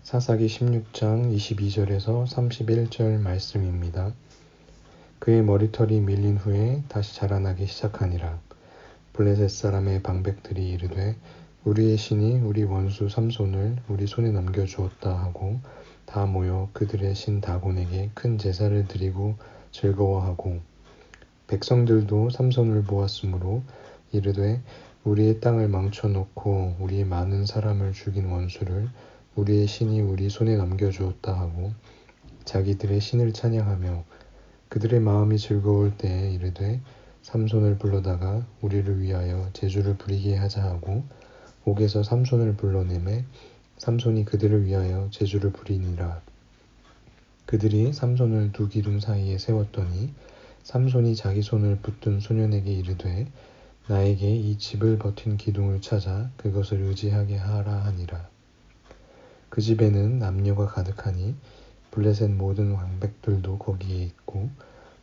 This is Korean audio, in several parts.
사사기 16장 22절에서 31절 말씀입니다. 그의 머리털이 밀린 후에 다시 자라나기 시작하니라. 블레셋 사람의 방백들이 이르되 우리의 신이 우리 원수 삼손을 우리 손에 넘겨주었다 하고 다 모여 그들의 신 다곤에게 큰 제사를 드리고 즐거워하고 백성들도 삼손을 보았으므로 이르되 우리의 땅을 망쳐놓고 우리의 많은 사람을 죽인 원수를 우리의 신이 우리 손에 넘겨주었다 하고 자기들의 신을 찬양하며 그들의 마음이 즐거울 때에 이르되 삼손을 불러다가 우리를 위하여 제주를 부리게 하자 하고 옥에서 삼손을 불러내매 삼손이 그들을 위하여 제주를 부리니라. 그들이 삼손을 두 기둥 사이에 세웠더니 삼손이 자기 손을 붙든 소년에게 이르되 나에게 이 집을 버틴 기둥을 찾아 그것을 의지하게 하라 하니라. 그 집에는 남녀가 가득하니 블레셋 모든 왕백들도 거기에 있고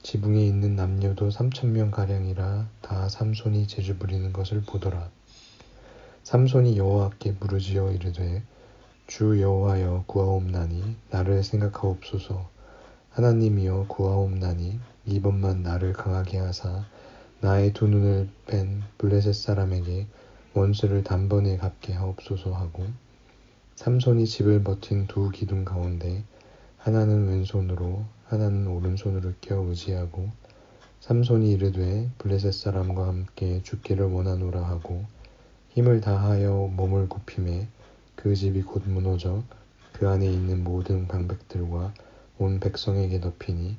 지붕에 있는 남녀도 3,000명 가량이라 다 삼손이 제주 부리는 것을 보더라. 삼손이 여호와께 부르짖어 이르되 주 여호와여 구하옵나니 나를 생각하옵소서. 하나님이여 구하옵나니 이번만 나를 강하게 하사 나의 두 눈을 뺀 블레셋 사람에게 원수를 단번에 갚게 하옵소서 하고 삼손이 집을 버틴 두 기둥 가운데 하나는 왼손으로 하나는 오른손으로 껴 의지하고 삼손이 이르되 블레셋 사람과 함께 죽기를 원하노라 하고 힘을 다하여 몸을 굽히매 그 집이 곧 무너져 그 안에 있는 모든 방백들과 온 백성에게 덮이니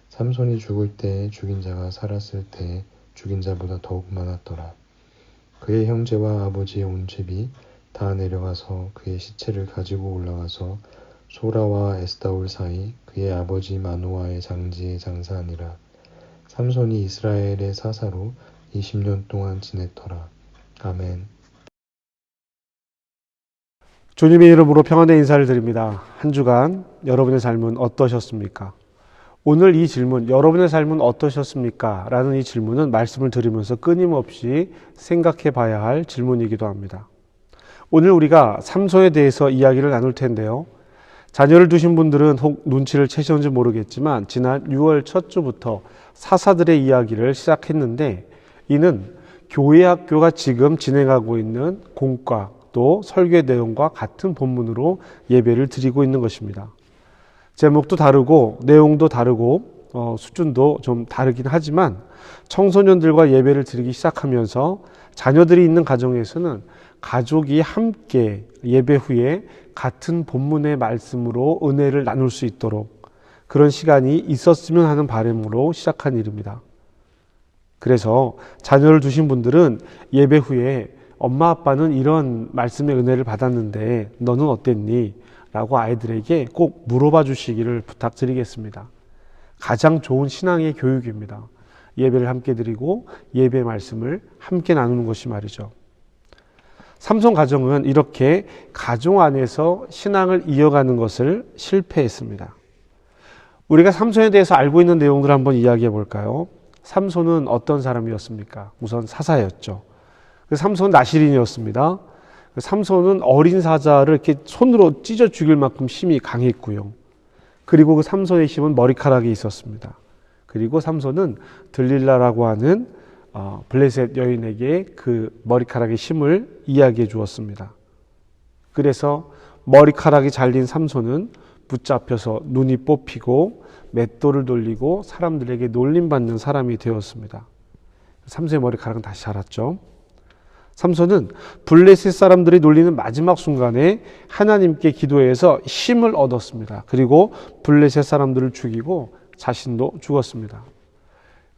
삼손이 죽을 때에 죽인 자가 살았을 때에 죽인 자보다 더욱 많았더라. 그의 형제와 아버지의 온 집이 다 내려가서 그의 시체를 가지고 올라가서 소라와 에스다올 사이 그의 아버지 마노아의 장지에 장사하니라. 삼손이 이스라엘의 사사로 20년 동안 지냈더라. 아멘. 주님의 이름으로 평안의 인사를 드립니다. 한 주간 여러분의 삶은 어떠셨습니까? 오늘 이 질문, 여러분의 삶은 어떠셨습니까? 라는 이 질문은 말씀을 들으면서 끊임없이 생각해 봐야 할 질문이기도 합니다. 오늘 우리가 삼손에 대해서 이야기를 나눌 텐데요. 자녀를 두신 분들은 혹 눈치를 채셨는지 모르겠지만 지난 6월 첫 주부터 사사들의 이야기를 시작했는데 이는 교회 학교가 지금 진행하고 있는 공과 또 설교의 내용과 같은 본문으로 예배를 드리고 있는 것입니다. 제목도 다르고 내용도 다르고 수준도 좀 다르긴 하지만 청소년들과 예배를 드리기 시작하면서 자녀들이 있는 가정에서는 가족이 함께 예배 후에 같은 본문의 말씀으로 은혜를 나눌 수 있도록 그런 시간이 있었으면 하는 바람으로 시작한 일입니다. 그래서 자녀를 두신 분들은 예배 후에 엄마 아빠는 이런 말씀의 은혜를 받았는데 너는 어땠니? 라고 아이들에게 꼭 물어봐 주시기를 부탁드리겠습니다. 가장 좋은 신앙의 교육입니다. 예배를 함께 드리고 예배 말씀을 함께 나누는 것이 말이죠. 삼손 가정은 이렇게 가정 안에서 신앙을 이어가는 것을 실패했습니다. 우리가 삼손에 대해서 알고 있는 내용들을 한번 이야기해 볼까요? 삼손은 어떤 사람이었습니까? 우선 사사였죠. 삼손은 나실인이었습니다. 삼손은 어린 사자를 이렇게 손으로 찢어 죽일 만큼 힘이 강했고요. 그리고 그 삼손의 힘은 머리카락에 있었습니다. 그리고 삼손은 들릴라라고 하는 블레셋 여인에게 그 머리카락의 힘을 이야기해 주었습니다. 그래서 머리카락이 잘린 삼손은 붙잡혀서 눈이 뽑히고 맷돌을 돌리고 사람들에게 놀림받는 사람이 되었습니다. 삼손의 머리카락은 다시 자랐죠. 삼손은 블레셋 사람들이 놀리는 마지막 순간에 하나님께 기도해서 힘을 얻었습니다. 그리고 블레셋 사람들을 죽이고 자신도 죽었습니다.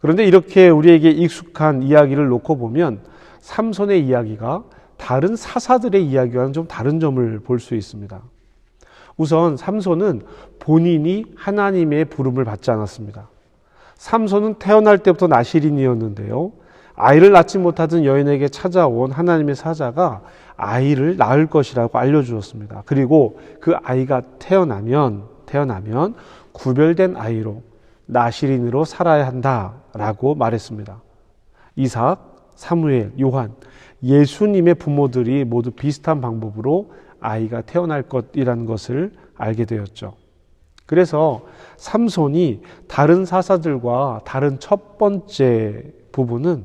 그런데 이렇게 우리에게 익숙한 이야기를 놓고 보면 삼손의 이야기가 다른 사사들의 이야기와는 좀 다른 점을 볼 수 있습니다. 우선 삼손은 본인이 하나님의 부름을 받지 않았습니다. 삼손은 태어날 때부터 나실인이었는데요. 아이를 낳지 못하던 여인에게 찾아온 하나님의 사자가 아이를 낳을 것이라고 알려주었습니다. 그리고 그 아이가 태어나면 구별된 아이로 나실인으로 살아야 한다라고 말했습니다. 이삭, 사무엘, 요한, 예수님의 부모들이 모두 비슷한 방법으로 아이가 태어날 것이라는 것을 알게 되었죠. 그래서 삼손이 다른 사사들과 다른 첫 번째 부분은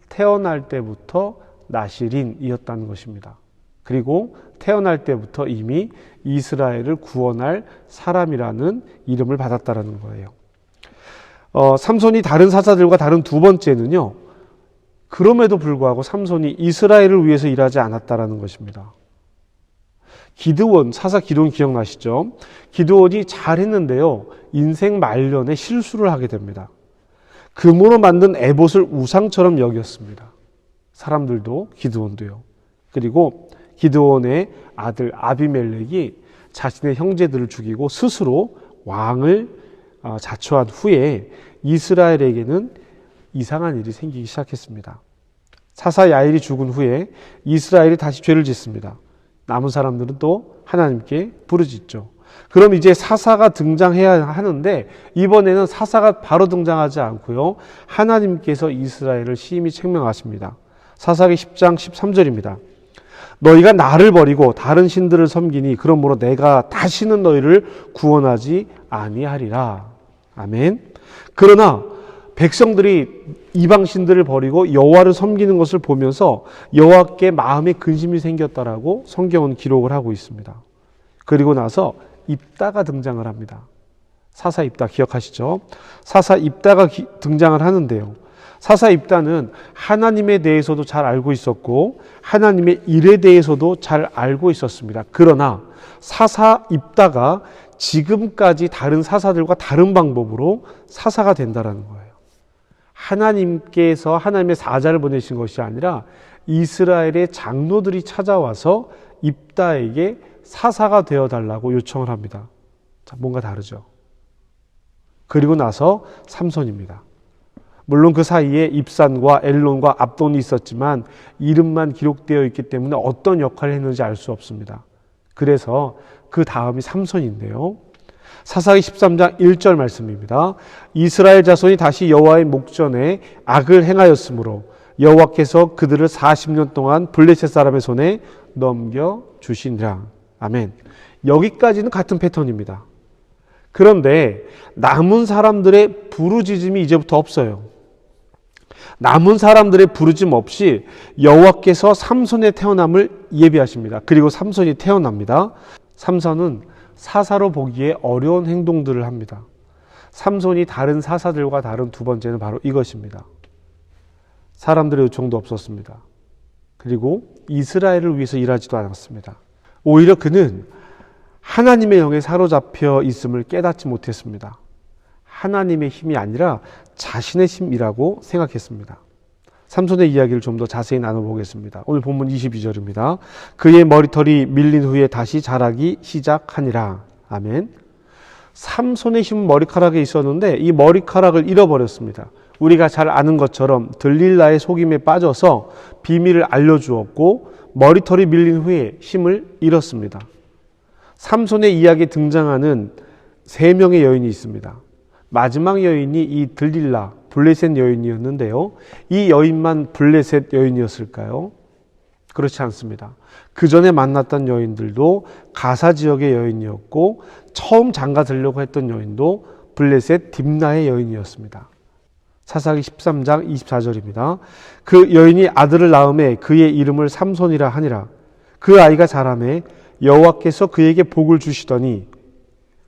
태어날 때부터 나실인이었다는 것입니다. 그리고 태어날 때부터 이미 이스라엘을 구원할 사람이라는 이름을 받았다는 거예요. 삼손이 다른 사사들과 다른 두 번째는요, 그럼에도 불구하고 삼손이 이스라엘을 위해서 일하지 않았다는 것입니다. 기드온, 사사 기드온 기억나시죠? 기드온이 잘했는데요, 인생 말년에 실수를 하게 됩니다. 금으로 만든 에봇을 우상처럼 여겼습니다. 사람들도, 기드온도요. 그리고 기드온의 아들 아비멜렉이 자신의 형제들을 죽이고 스스로 왕을 자처한 후에 이스라엘에게는 이상한 일이 생기기 시작했습니다. 사사 야일이 죽은 후에 이스라엘이 다시 죄를 짓습니다. 남은 사람들은 또 하나님께 부르짖죠. 그럼 이제 사사가 등장해야 하는데 이번에는 사사가 바로 등장하지 않고요, 하나님께서 이스라엘을 심히 책명하십니다. 사사기 10장 13절입니다. 너희가 나를 버리고 다른 신들을 섬기니 그러므로 내가 다시는 너희를 구원하지 아니하리라. 아멘. 그러나 백성들이 이방 신들을 버리고 여호와를 섬기는 것을 보면서 여호와께 마음에 근심이 생겼다라고 성경은 기록을 하고 있습니다. 그리고 나서 입다가 등장을 합니다. 사사 입다 기억하시죠? 사사 입다가 등장을 하는데요, 사사 입다는 하나님에 대해서도 잘 알고 있었고 하나님의 일에 대해서도 잘 알고 있었습니다. 그러나 사사 입다가 지금까지 다른 사사들과 다른 방법으로 사사가 된다는 거예요. 하나님께서 하나님의 사자를 보내신 것이 아니라 이스라엘의 장로들이 찾아와서 입다에게 사사가 되어달라고 요청을 합니다. 자, 뭔가 다르죠. 그리고 나서 삼손입니다. 물론 그 사이에 입산과 엘론과 압돈이 있었지만 이름만 기록되어 있기 때문에 어떤 역할을 했는지 알 수 없습니다. 그래서 그 다음이 삼손인데요, 사사기 13장 1절 말씀입니다. 이스라엘 자손이 다시 여호와의 목전에 악을 행하였으므로 여호와께서 그들을 40년 동안 블레셋 사람의 손에 넘겨주시니라. 아멘. 여기까지는 같은 패턴입니다. 그런데 남은 사람들의 부르짖음이 이제부터 없어요. 남은 사람들의 부르짖음 없이 여호와께서 삼손의 태어남을 예비하십니다. 그리고 삼손이 태어납니다. 삼손은 사사로 보기에 어려운 행동들을 합니다. 삼손이 다른 사사들과 다른 두 번째는 바로 이것입니다. 사람들의 요청도 없었습니다. 그리고 이스라엘을 위해서 일하지도 않았습니다. 오히려 그는 하나님의 영에 사로잡혀 있음을 깨닫지 못했습니다. 하나님의 힘이 아니라 자신의 힘이라고 생각했습니다. 삼손의 이야기를 좀 더 자세히 나눠보겠습니다. 오늘 본문 22절입니다. 그의 머리털이 밀린 후에 다시 자라기 시작하니라. 아멘. 삼손의 힘은 머리카락에 있었는데 이 머리카락을 잃어버렸습니다. 우리가 잘 아는 것처럼 들릴라의 속임에 빠져서 비밀을 알려주었고 머리털이 밀린 후에 힘을 잃었습니다. 삼손의 이야기에 등장하는 3명의 여인이 있습니다. 마지막 여인이 이 들릴라, 블레셋 여인이었는데요, 이 여인만 블레셋 여인이었을까요? 그렇지 않습니다. 그 전에 만났던 여인들도 가사 지역의 여인이었고 처음 장가 들려고 했던 여인도 블레셋 딥나의 여인이었습니다. 사사기 13장 24절입니다. 그 여인이 아들을 낳음에 그의 이름을 삼손이라 하니라. 그 아이가 자라매 여호와께서 그에게 복을 주시더니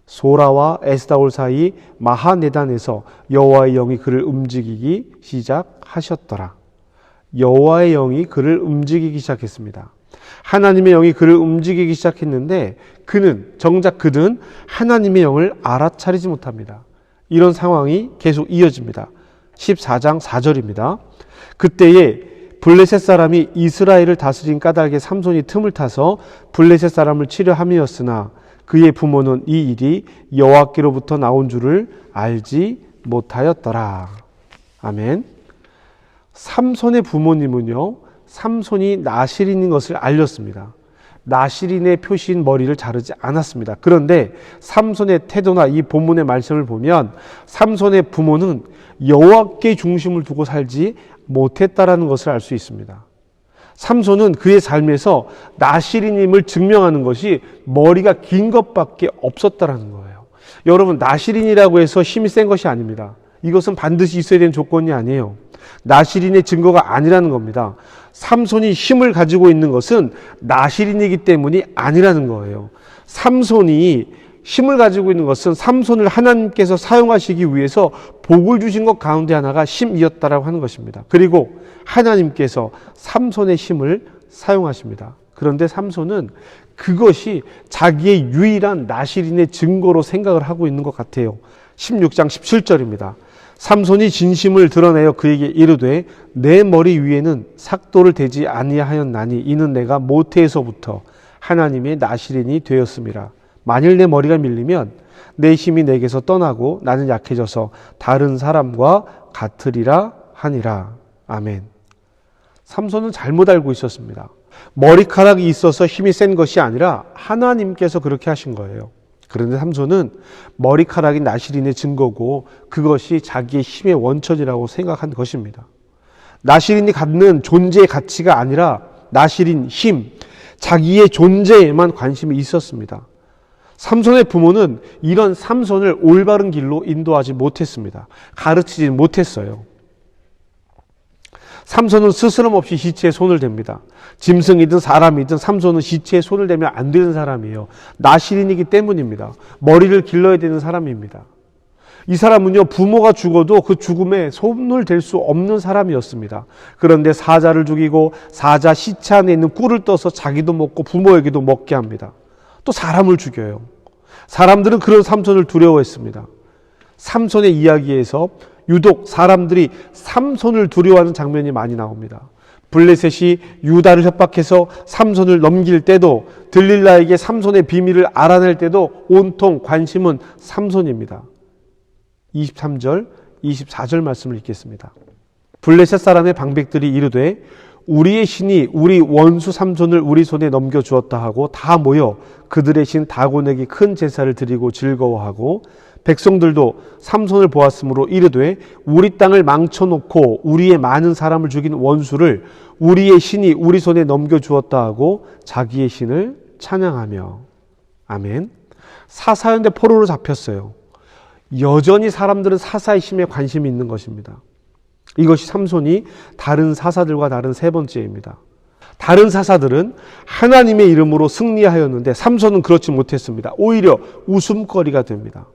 소라와 에스다올 사이 마하네단에서 여호와의 영이 그를 움직이기 시작하셨더라. 여호와의 영이 그를 움직이기 시작했습니다. 하나님의 영이 그를 움직이기 시작했는데 정작 그는 하나님의 영을 알아차리지 못합니다. 이런 상황이 계속 이어집니다. 14장 4절입니다. 그때에 블레셋 사람이 이스라엘을 다스린 까닭에 삼손이 틈을 타서 블레셋 사람을 치려 함이었으나 그의 부모는 이 일이 여호와께로부터 나온 줄을 알지 못하였더라. 아멘. 삼손의 부모님은요, 삼손이 나실인인 것을 알렸습니다. 나실인의 표시인 머리를 자르지 않았습니다. 그런데 삼손의 태도나 이 본문의 말씀을 보면 삼손의 부모는 여호와께 중심을 두고 살지 못했다라는 것을 알 수 있습니다. 삼손은 그의 삶에서 나실인임을 증명하는 것이 머리가 긴 것밖에 없었다라는 거예요. 여러분, 나실인이라고 해서 힘이 센 것이 아닙니다. 이것은 반드시 있어야 되는 조건이 아니에요. 나실인의 증거가 아니라는 겁니다. 삼손이 힘을 가지고 있는 것은 나실인이기 때문이 아니라는 거예요. 삼손이 힘을 가지고 있는 것은 삼손을 하나님께서 사용하시기 위해서 복을 주신 것 가운데 하나가 힘이었다라고 하는 것입니다. 그리고 하나님께서 삼손의 힘을 사용하십니다. 그런데 삼손은 그것이 자기의 유일한 나실인의 증거로 생각을 하고 있는 것 같아요. 16장 17절입니다. 삼손이 진심을 드러내어 그에게 이르되 내 머리 위에는 삭도를 대지 아니하였나니 이는 내가 모태에서부터 하나님의 나실인이 되었음이라. 만일 내 머리가 밀리면 내 힘이 내게서 떠나고 나는 약해져서 다른 사람과 같으리라 하니라. 아멘. 삼손은 잘못 알고 있었습니다. 머리카락이 있어서 힘이 센 것이 아니라 하나님께서 그렇게 하신 거예요. 그런데 삼손은 머리카락이 나실인의 증거고 그것이 자기의 힘의 원천이라고 생각한 것입니다. 나실인이 갖는 존재의 가치가 아니라 나실인 힘, 자기의 존재에만 관심이 있었습니다. 삼손의 부모는 이런 삼손을 올바른 길로 인도하지 못했습니다. 가르치지 못했어요. 삼손은 스스럼 없이 시체에 손을 댑니다. 짐승이든 사람이든 삼손은 시체에 손을 대면 안 되는 사람이에요. 나실인이기 때문입니다. 머리를 길러야 되는 사람입니다. 이 사람은요, 부모가 죽어도 그 죽음에 손을 댈 수 없는 사람이었습니다. 그런데 사자를 죽이고 사자 시체 안에 있는 꿀을 떠서 자기도 먹고 부모에게도 먹게 합니다. 또 사람을 죽여요. 사람들은 그런 삼손을 두려워했습니다. 삼손의 이야기에서 유독 사람들이 삼손을 두려워하는 장면이 많이 나옵니다. 블레셋이 유다를 협박해서 삼손을 넘길 때도, 들릴라에게 삼손의 비밀을 알아낼 때도 온통 관심은 삼손입니다. 23절, 24절 말씀을 읽겠습니다. 블레셋 사람의 방백들이 이르되 우리의 신이 우리 원수 삼손을 우리 손에 넘겨주었다 하고 다 모여 그들의 신 다곤에게 큰 제사를 드리고 즐거워하고 백성들도 삼손을 보았으므로 이르되 우리 땅을 망쳐놓고 우리의 많은 사람을 죽인 원수를 우리의 신이 우리 손에 넘겨주었다 하고 자기의 신을 찬양하며. 아멘. 사사였는데 포로로 잡혔어요. 여전히 사람들은 사사의 힘에 관심이 있는 것입니다. 이것이 삼손이 다른 사사들과 다른 세 번째입니다. 다른 사사들은 하나님의 이름으로 승리하였는데 삼손은 그렇지 못했습니다. 오히려 웃음거리가 됩니다.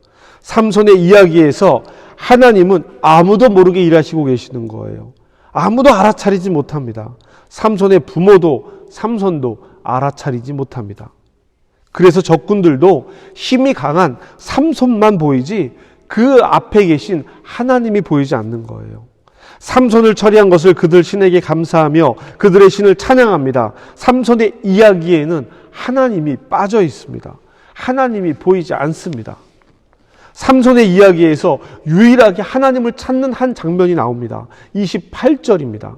삼손의 이야기에서 하나님은 아무도 모르게 일하시고 계시는 거예요. 아무도 알아차리지 못합니다. 삼손의 부모도 삼손도 알아차리지 못합니다. 그래서 적군들도 힘이 강한 삼손만 보이지 그 앞에 계신 하나님이 보이지 않는 거예요. 삼손을 처리한 것을 그들 신에게 감사하며 그들의 신을 찬양합니다. 삼손의 이야기에는 하나님이 빠져 있습니다. 하나님이 보이지 않습니다. 삼손의 이야기에서 유일하게 하나님을 찾는 한 장면이 나옵니다. 28절입니다.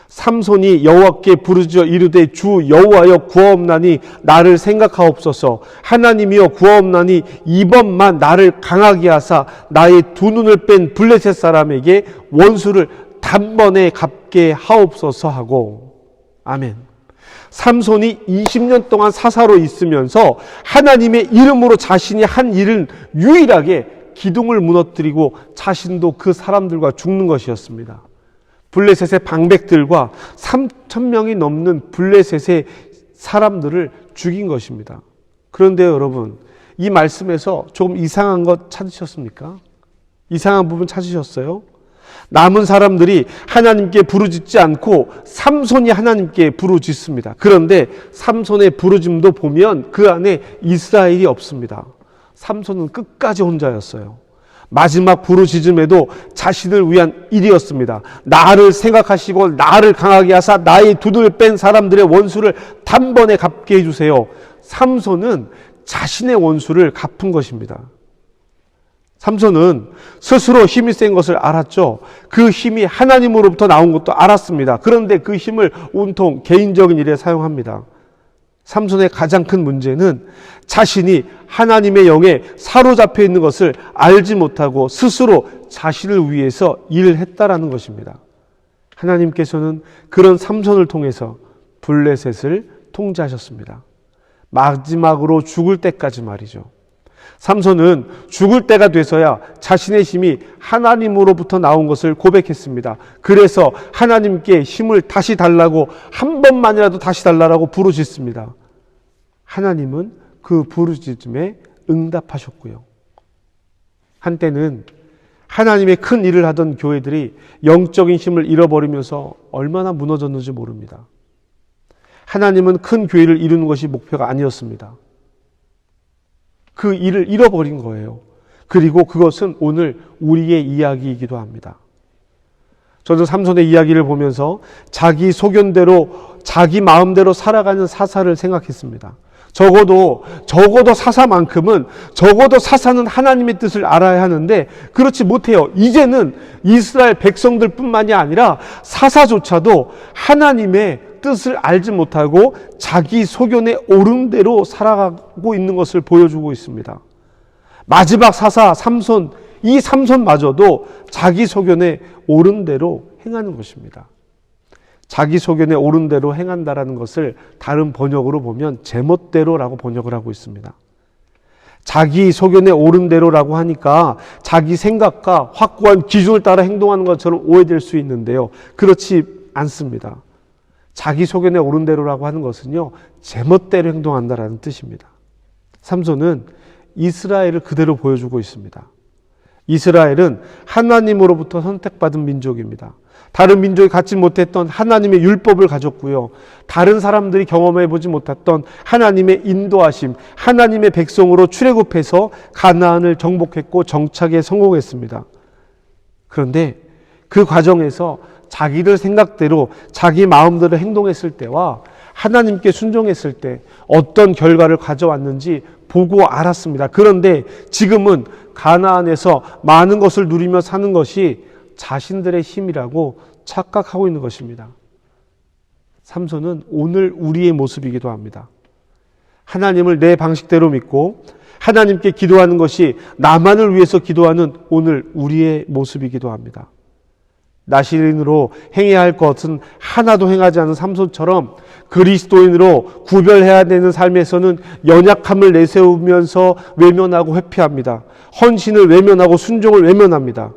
삼손이 여호와께 부르짖어 이르되 주 여호와여 구하옵나니 나를 생각하옵소서. 하나님이여 구하옵나니 이번만 나를 강하게 하사 나의 두 눈을 뺀 블레셋 사람에게 원수를 단번에 갚게 하옵소서 하고. 아멘. 삼손이 20년 동안 사사로 있으면서 하나님의 이름으로 자신이 한 일은 유일하게 기둥을 무너뜨리고 자신도 그 사람들과 죽는 것이었습니다. 블레셋의 방백들과 3,000명이 넘는 블레셋의 사람들을 죽인 것입니다. 그런데 여러분, 이 말씀에서 조금 이상한 것 찾으셨습니까? 이상한 부분 찾으셨어요? 남은 사람들이 하나님께 부르짖지 않고 삼손이 하나님께 부르짖습니다. 그런데 삼손의 부르짖음도 보면 그 안에 이스라엘이 없습니다. 삼손은 끝까지 혼자였어요. 마지막 부르짖음에도 자신을 위한 일이었습니다. 나를 생각하시고 나를 강하게 하사 나의 두 눈을 뺀 사람들의 원수를 단번에 갚게 해주세요. 삼손은 자신의 원수를 갚은 것입니다. 삼손은 스스로 힘이 센 것을 알았죠. 그 힘이 하나님으로부터 나온 것도 알았습니다. 그런데 그 힘을 온통 개인적인 일에 사용합니다. 삼손의 가장 큰 문제는 자신이 하나님의 영에 사로잡혀 있는 것을 알지 못하고 스스로 자신을 위해서 일을 했다라는 것입니다. 하나님께서는 그런 삼손을 통해서 블레셋을 통제하셨습니다. 마지막으로 죽을 때까지 말이죠. 삼손은 죽을 때가 돼서야 자신의 힘이 하나님으로부터 나온 것을 고백했습니다. 그래서 하나님께 힘을 다시 달라고, 한 번만이라도 다시 달라고 부르짖습니다. 하나님은 그 부르짖음에 응답하셨고요. 한때는 하나님의 큰 일을 하던 교회들이 영적인 힘을 잃어버리면서 얼마나 무너졌는지 모릅니다. 하나님은 큰 교회를 이루는 것이 목표가 아니었습니다. 그 일을 잃어버린 거예요. 그리고 그것은 오늘 우리의 이야기이기도 합니다. 저는 삼손의 이야기를 보면서 자기 소견대로, 자기 마음대로 살아가는 사사를 생각했습니다. 적어도 사사만큼은, 적어도 사사는 하나님의 뜻을 알아야 하는데 그렇지 못해요. 이제는 이스라엘 백성들 뿐만이 아니라 사사조차도 하나님의 뜻을 알지 못하고 자기 소견에 옳은 대로 살아가고 있는 것을 보여주고 있습니다. 마지막 사사 삼손, 이 삼손마저도 자기 소견에 옳은 대로 행하는 것입니다. 자기 소견에 옳은 대로 행한다라는 것을 다른 번역으로 보면 제멋대로라고 번역을 하고 있습니다. 자기 소견에 옳은 대로라고 하니까 자기 생각과 확고한 기준을 따라 행동하는 것처럼 오해될 수 있는데요. 그렇지 않습니다. 자기 소견에 옳은 대로라고 하는 것은요, 제멋대로 행동한다라는 뜻입니다. 삼손은 이스라엘을 그대로 보여주고 있습니다. 이스라엘은 하나님으로부터 선택받은 민족입니다. 다른 민족이 갖지 못했던 하나님의 율법을 가졌고요. 다른 사람들이 경험해 보지 못했던 하나님의 인도하심, 하나님의 백성으로 출애굽해서 가나안을 정복했고 정착에 성공했습니다. 그런데 그 과정에서 자기들 생각대로 자기 마음대로 행동했을 때와 하나님께 순종했을 때 어떤 결과를 가져왔는지 보고 알았습니다. 그런데 지금은 가나안에서 많은 것을 누리며 사는 것이 자신들의 힘이라고 착각하고 있는 것입니다. 삼손은 오늘 우리의 모습이기도 합니다. 하나님을 내 방식대로 믿고 하나님께 기도하는 것이 나만을 위해서 기도하는 오늘 우리의 모습이기도 합니다. 나시린으로 행해야 할 것은 하나도 행하지 않은 삼손처럼 그리스도인으로 구별해야 되는 삶에서는 연약함을 내세우면서 외면하고 회피합니다. 헌신을 외면하고 순종을 외면합니다.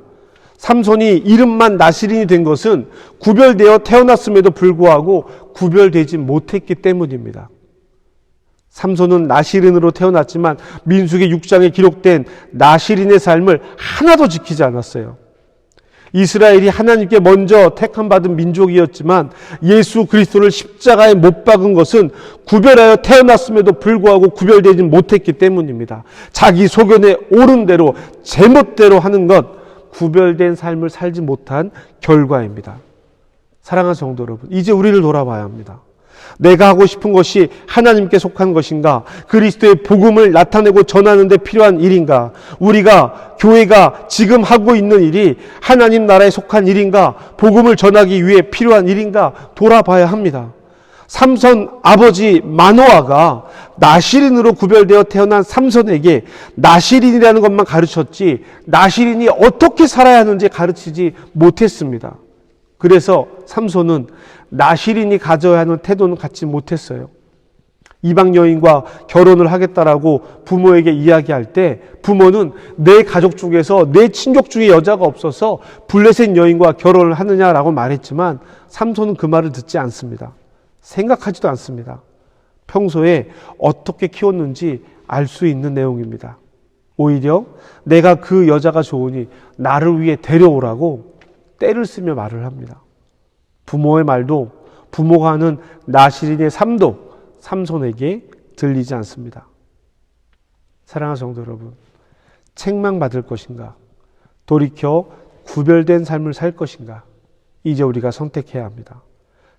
삼손이 이름만 나시린이 된 것은 구별되어 태어났음에도 불구하고 구별되지 못했기 때문입니다. 삼손은 나시린으로 태어났지만 민수기 6장에 기록된 나시린의 삶을 하나도 지키지 않았어요. 이스라엘이 하나님께 먼저 택함받은 민족이었지만 예수 그리스도를 십자가에 못 박은 것은 구별하여 태어났음에도 불구하고 구별되지 못했기 때문입니다. 자기 소견에 옳은 대로 제멋대로 하는 것, 구별된 삶을 살지 못한 결과입니다. 사랑하는 성도 여러분, 이제 우리를 돌아봐야 합니다. 내가 하고 싶은 것이 하나님께 속한 것인가? 그리스도의 복음을 나타내고 전하는 데 필요한 일인가? 우리가, 교회가 지금 하고 있는 일이 하나님 나라에 속한 일인가? 복음을 전하기 위해 필요한 일인가? 돌아봐야 합니다. 삼손 아버지 마노아가 나시린으로 구별되어 태어난 삼손에게 나시린이라는 것만 가르쳤지 나시린이 어떻게 살아야 하는지 가르치지 못했습니다. 그래서 삼손은 나시린이 가져야 하는 태도는 갖지 못했어요. 이방 여인과 결혼을 하겠다라고 부모에게 이야기할 때 부모는 내 가족 중에서 내 친족 중에 여자가 없어서 블레셋 여인과 결혼을 하느냐라고 말했지만 삼손은 그 말을 듣지 않습니다. 생각하지도 않습니다. 평소에 어떻게 키웠는지 알 수 있는 내용입니다. 오히려 내가 그 여자가 좋으니 나를 위해 데려오라고 떼를 쓰며 말을 합니다. 부모의 말도 부모가 하는 나시린의 삶도 삼손에게 들리지 않습니다. 사랑하는 성도 여러분, 책망받을 것인가? 돌이켜 구별된 삶을 살 것인가? 이제 우리가 선택해야 합니다.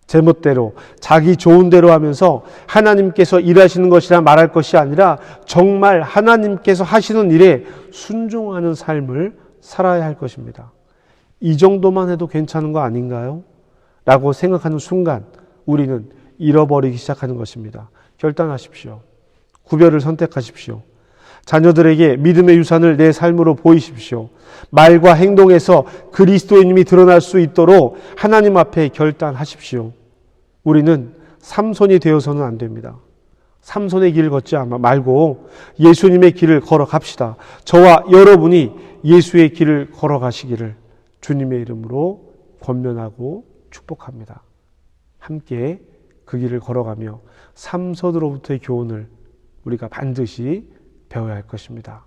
제멋대로 자기 좋은 대로 하면서 하나님께서 일하시는 것이라 말할 것이 아니라 정말 하나님께서 하시는 일에 순종하는 삶을 살아야 할 것입니다. 이 정도만 해도 괜찮은 거 아닌가요? 라고 생각하는 순간 우리는 잃어버리기 시작하는 것입니다. 결단하십시오. 구별을 선택하십시오. 자녀들에게 믿음의 유산을 내 삶으로 보이십시오. 말과 행동에서 그리스도인임이 드러날 수 있도록 하나님 앞에 결단하십시오. 우리는 삼손이 되어서는 안 됩니다. 삼손의 길을 걷지 말고 예수님의 길을 걸어갑시다. 저와 여러분이 예수의 길을 걸어가시기를 주님의 이름으로 권면하고 축복합니다. 함께 그 길을 걸어가며 삼손으로부터의 교훈을 우리가 반드시 배워야 할 것입니다.